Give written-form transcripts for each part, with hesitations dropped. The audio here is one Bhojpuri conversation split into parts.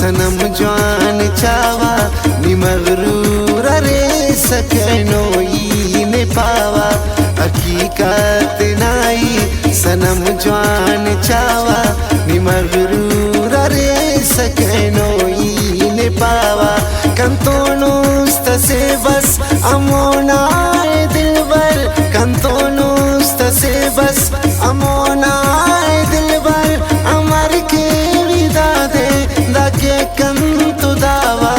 सनम जवान चावा नी मगरूर रे सकनो ने पावा हकीकत नाई सनम जवान चावा नी मगरूर रे सकनो ने पावा कंतोनुस्त से बस अमोना दिलबर कंतोनुस्त से बस अमोना दिलबर अमर के विदा दे दाके कंतु दावा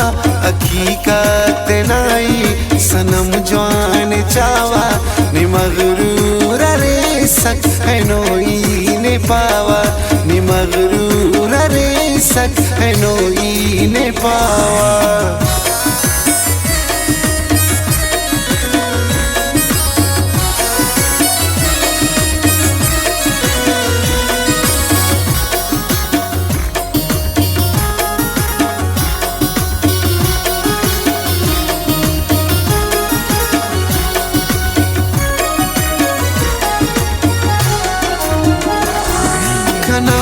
हकीकत नाई सनम जवान चावा नि मगरूर रे सकनो ने पावा नि मगरूर रे सकनो ने पावा कना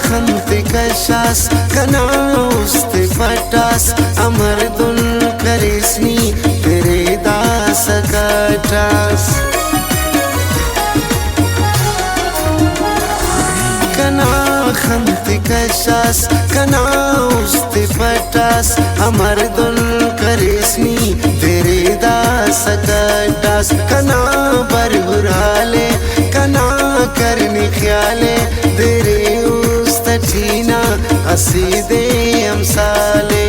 खंते कशास कना उस्ते पटास अमर दुल करेस्नी तेरे दास कटास कना खंते कशास कना उस्ते पटास अमर दुल करेस्नी तेरे दास कटास कना बरहुराले कना करने ख्याले तेरे उस्तचीना हसीदे अमसाले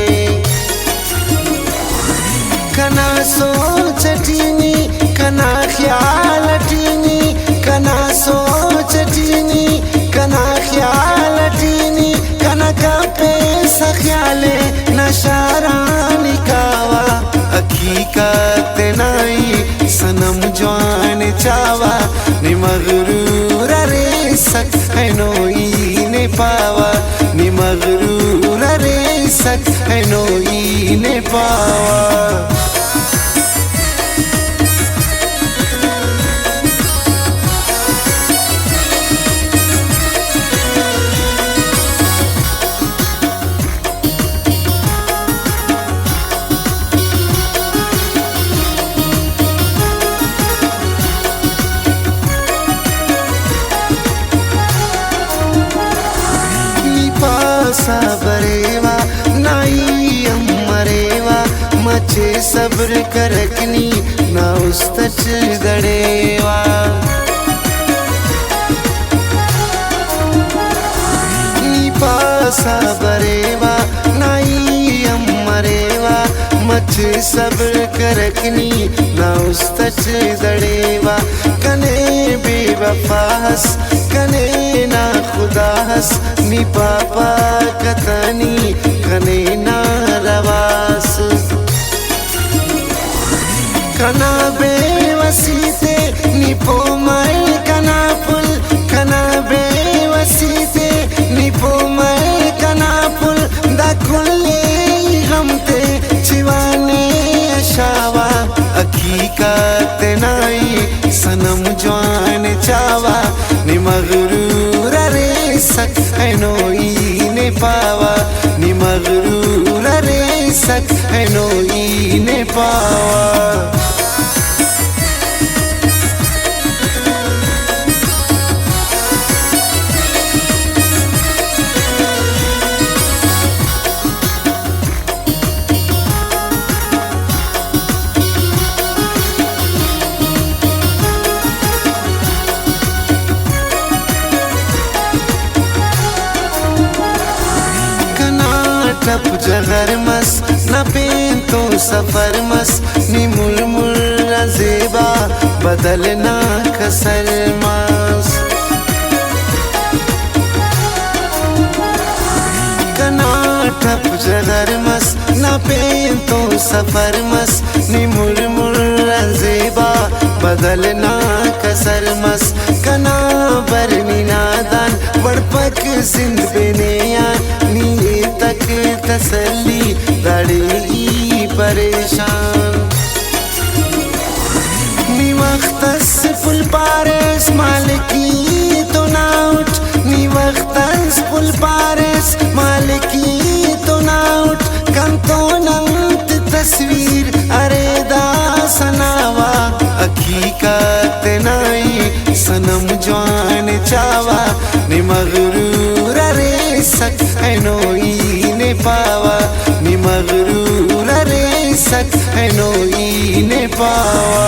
कना सोचटीनी कना ख्यालटीनी कना सोचटीनी कना ख्यालटीनी कना कापे सख्याले नशारानी कावा हकीकत नाई सनम जवान चावा नि मगरूर रे सकनो ने पावा नि मगरूर रे सकनो ने पावा सबरेवा नाई अमरेवा मचे सब्र करकनी ना उस्तच गड़ेवा नी पासा बरेवा नाई अमरेवा मचे सब्र करकनी ना उस्तच गड़ेवा कने बेवफास कने ना खुदास नी पापा कतनी कने ना रवास कना बेवसीते नी पोमल कना पुल कना बेवसीते नी पोमल कना पुल दा खुले हमते चिवाने अशावा हकीकत नाई सनम जवान चावा नि मगरूर रे सकनो ने पावा नि मगरूर रे सकनो ने पावा टप जगर मस न पेन तो सफर मस नि मुलमुल जेबा बदलना कसर मस कना टप जगर मस न पेन तो सफर मस नि मुलमुल जेबा बदलना कसर मस कना बरनी नादान बड़पक जिंद बेनिया नी तक तसल्ली दड़ी परेशान नी वक्तस पुल पारेस मालिकी तो ना उठ नी वक्तस पुल पारेस मालिकी तो ना है नो ई ने पावा।